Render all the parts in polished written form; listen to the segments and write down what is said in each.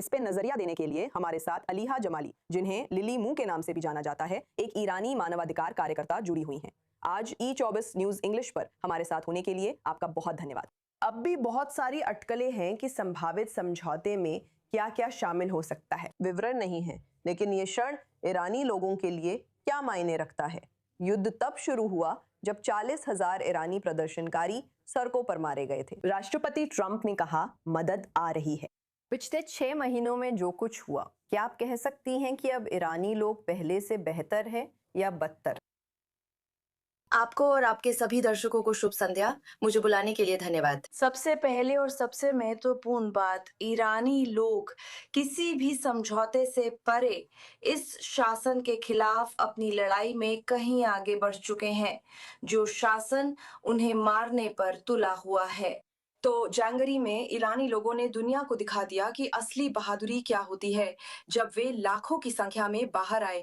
इस पे नजरिया देने के लिए हमारे साथ अलीहा जमाली, जिन्हें लिली मुंह के नाम से भी जाना जाता है, एक ईरानी मानवाधिकार कार्यकर्ता जुड़ी हुई हैं। आज E24 न्यूज इंग्लिश पर हमारे साथ होने के लिए आपका बहुत धन्यवाद। अब भी बहुत सारी अटकलें हैं कि संभावित समझौते में क्या क्या शामिल हो सकता है। विवरण नहीं है, लेकिन ये क्षण ईरानी लोगों के लिए क्या मायने रखता है। युद्ध तब शुरू हुआ जब 40,000 ईरानी प्रदर्शनकारी सड़कों पर मारे गए थे। राष्ट्रपति ट्रंप ने कहा मदद आ रही है। पिछले 6 महीनों में जो कुछ हुआ, क्या आप कह सकती हैं कि अब ईरानी लोग पहले से बेहतर हैं या बदतर? आपको और आपके सभी दर्शकों को शुभ संध्या। मुझे बुलाने के लिए धन्यवाद। सबसे पहले और सबसे महत्वपूर्ण बात, ईरानी लोग किसी भी समझौते से परे इस शासन के खिलाफ अपनी लड़ाई में कहीं आगे बढ़ चुके हैं, जो शासन उन्हें मारने पर तुला हुआ है। तो जनवरी में ईरानी लोगों ने दुनिया को दिखा दिया कि असली बहादुरी क्या होती है, जब वे लाखों की संख्या में बाहर आए।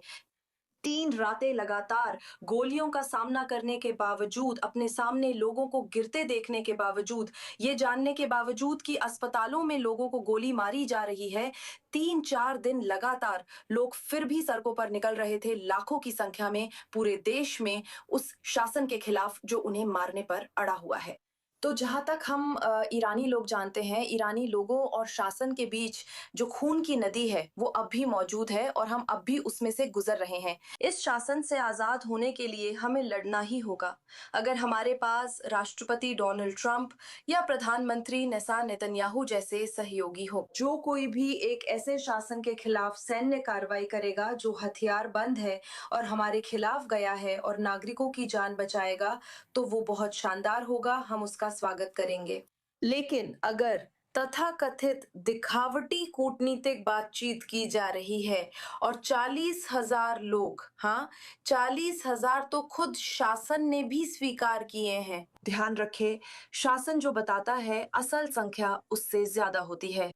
3 रातें लगातार गोलियों का सामना करने के बावजूद, अपने सामने लोगों को गिरते देखने के बावजूद, ये जानने के बावजूद कि अस्पतालों में लोगों को गोली मारी जा रही है, 3-4 दिन लगातार लोग फिर भी सड़कों पर निकल रहे थे, लाखों की संख्या में पूरे देश में, उस शासन के खिलाफ जो उन्हें मारने पर अड़ा हुआ है। तो जहाँ तक हम ईरानी लोग जानते हैं, ईरानी लोगों और शासन के बीच जो खून की नदी है, वो अब भी मौजूद है और हम अब भी उसमें से गुजर रहे हैं। इस शासन से आज़ाद होने के लिए हमें लड़ना ही होगा। अगर हमारे पास राष्ट्रपति डोनाल्ड ट्रंप या प्रधानमंत्री नेतन्याहू जैसे सहयोगी हो, जो कोई भी एक ऐसे शासन के खिलाफ सैन्य कार्रवाई करेगा जो हथियार बंद है और हमारे खिलाफ गया है और नागरिकों की जान बचाएगा, तो वो बहुत शानदार होगा, हम उसका स्वागत करेंगे। लेकिन अगर तथाकथित दिखावटी कूटनीतिक बातचीत की जा रही है और 40,000 लोग, हाँ, 40,000 तो खुद शासन ने भी स्वीकार किए हैं। ध्यान रखें, शासन जो बताता है, असल संख्या उससे ज्यादा होती है।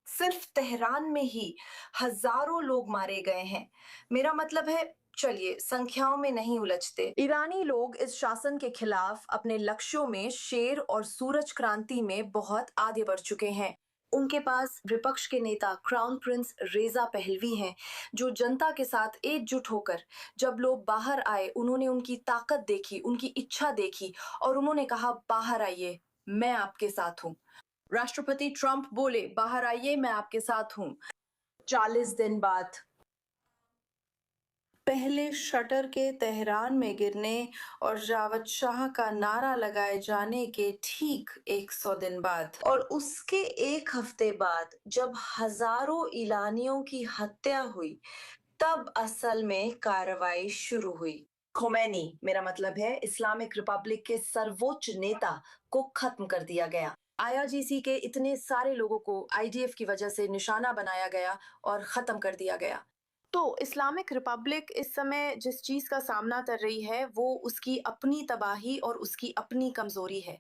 सिर्फ तेहरान में ही हजारों लोग मारे गए हैं। मेरा मतलब है, चलिए संख्याओं में नहीं उलझते। ईरानी लोग इस शासन के खिलाफ अपने लक्ष्यों में शेर और सूरज क्रांति में बहुत आगे बढ़ चुके हैं। उनके पास विपक्ष के नेता क्राउन प्रिंस रेजा पहलवी हैं, जो जनता के साथ एकजुट होकर, जब लोग बाहर आए, उन्होंने उनकी ताकत देखी, उनकी इच्छा देखी और उन्होंने कहा बाहर आइए, मैं आपके साथ हूँ। राष्ट्रपति ट्रंप बोले बाहर आइए, मैं आपके साथ हूं। 40 दिन बाद पहले शटर के तेहरान में गिरने और जावद शाह का नारा लगाए जाने के ठीक 100 दिन बाद और उसके 1 हफ्ते बाद जब हजारों ईरानियों की हत्या हुई, तब असल में कार्रवाई शुरू हुई। खोमेनी, मेरा मतलब है इस्लामिक रिपब्लिक के सर्वोच्च नेता, को खत्म कर दिया गया। IRGC के इतने सारे लोगों को IDF की वजह से निशाना बनाया गया और खत्म कर दिया गया। तो इस्लामिक रिपब्लिक इस समय जिस चीज का सामना कर रही है, वो उसकी अपनी तबाही और उसकी अपनी कमजोरी है।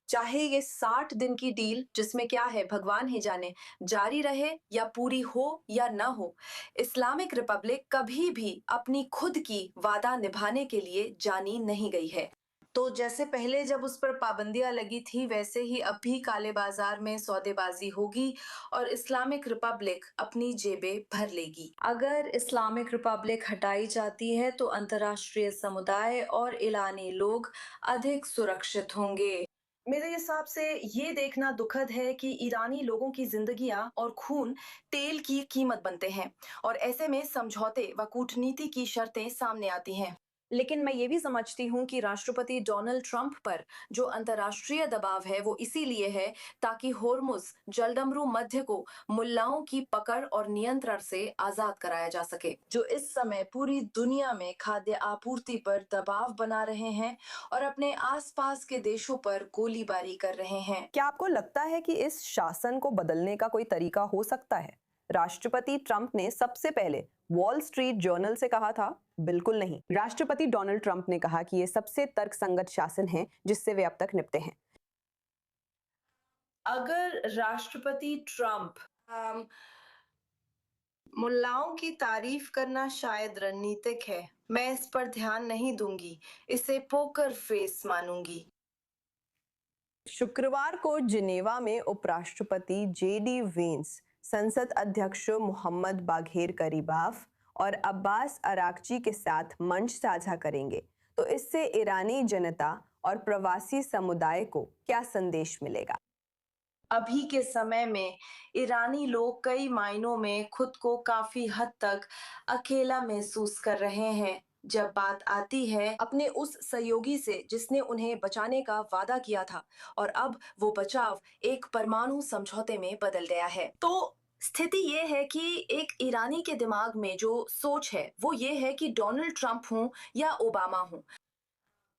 चाहे ये 60 दिन की डील, जिसमें क्या है भगवान ही जाने, जारी रहे या पूरी हो या न हो, इस्लामिक रिपब्लिक कभी भी अपनी खुद की वादा निभाने के लिए जानी नहीं गई है। तो जैसे पहले जब उस पर पाबंदियां लगी थी, वैसे ही अब भी काले बाजार में सौदेबाजी होगी और इस्लामिक रिपब्लिक अपनी जेबें भर लेगी। अगर इस्लामिक रिपब्लिक हटाई जाती है तो अंतर्राष्ट्रीय समुदाय और ईरानी लोग अधिक सुरक्षित होंगे। मेरे हिसाब से ये देखना दुखद है कि ईरानी लोगों की जिंदगियां और खून तेल की कीमत बनते हैं और ऐसे में समझौते व कूटनीति की शर्तें सामने आती हैं। लेकिन मैं ये भी समझती हूँ कि राष्ट्रपति डोनाल्ड ट्रंप पर जो अंतर्राष्ट्रीय दबाव है, वो इसीलिए है ताकि होर्मुज जलडमरू मध्य को मुल्लाओं की पकड़ और नियंत्रण से आजाद कराया जा सके, जो इस समय पूरी दुनिया में खाद्य आपूर्ति पर दबाव बना रहे हैं और अपने आसपास के देशों पर गोलीबारी कर रहे हैं। क्या आपको लगता है कि इस शासन को बदलने का कोई तरीका हो सकता है? राष्ट्रपति ट्रंप ने सबसे पहले वॉल स्ट्रीट जर्नल से कहा था, बिल्कुल नहीं। राष्ट्रपति डोनाल्ड ट्रंप ने कहा कि ये सबसे तर्कसंगत शासन है जिससे वे अब तक निपटे हैं। अगर राष्ट्रपति ट्रंप मुल्लाओं की तारीफ करना शायद रणनीतिक है, मैं इस पर ध्यान नहीं दूंगी, इसे पोकर फेस मानूंगी। शुक्रवार को जिनेवा में उपराष्ट्रपति जेडी वेंस, संसद अध्यक्ष मोहम्मद बाघेर करीबाफ और अब्बास अरागची के साथ मंच साझा करेंगे। तो इससे ईरानी जनता और प्रवासी समुदाय को क्या संदेश मिलेगा? अभी के समय में ईरानी लोग कई मायनों में खुद को काफी हद तक अकेला महसूस कर रहे हैं जब बात आती है अपने उस सहयोगी से जिसने उन्हें बचाने का वादा किया था और अब वो बचाव एक परमाणु समझौते में बदल गया है। तो स्थिति ये है कि एक ईरानी के दिमाग में जो सोच है वो ये है कि डोनाल्ड ट्रंप हूं या ओबामा हूं।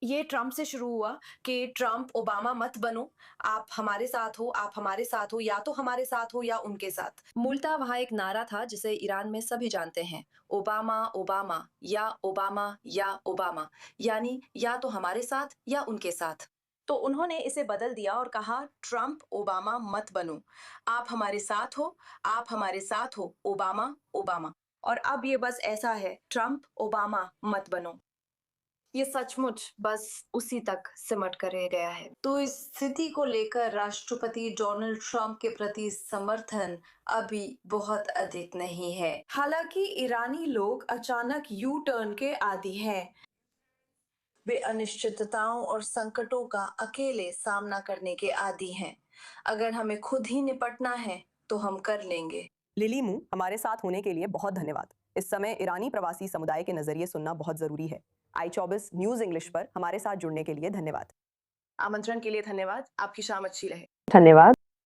ये ट्रंप से शुरू हुआ कि ट्रंप ओबामा मत बनो, आप हमारे साथ हो, आप हमारे साथ हो, या तो हमारे साथ हो या उनके साथ। मूलतः वहां एक नारा था जिसे ईरान में सभी जानते हैं, ओबामा ओबामा या ओबामा या ओबामा, यानी या तो हमारे साथ या उनके साथ। तो उन्होंने इसे बदल दिया और कहा ट्रंप ओबामा मत बनो, आप हमारे साथ हो, आप हमारे साथ हो, ओबामा ओबामा। और अब ये बस ऐसा है, ट्रंप ओबामा मत बनो। ये सचमुच बस उसी तक सिमट कर रह गया है। तो इस स्थिति को लेकर राष्ट्रपति डोनाल्ड ट्रंप के प्रति समर्थन अभी बहुत अधिक नहीं है। हालांकि ईरानी लोग अचानक यू टर्न के आदी हैं। वे अनिश्चितताओं और संकटों का अकेले सामना करने के आदी हैं। अगर हमें खुद ही निपटना है तो हम कर लेंगे। लिली मू, हमारे साथ होने के लिए बहुत धन्यवाद। इस समय ईरानी प्रवासी समुदाय के नजरिए सुनना बहुत जरूरी है। i24 न्यूज इंग्लिश पर हमारे साथ जुड़ने के लिए धन्यवाद। आमंत्रण के लिए धन्यवाद। आपकी शाम अच्छी रहे। धन्यवाद।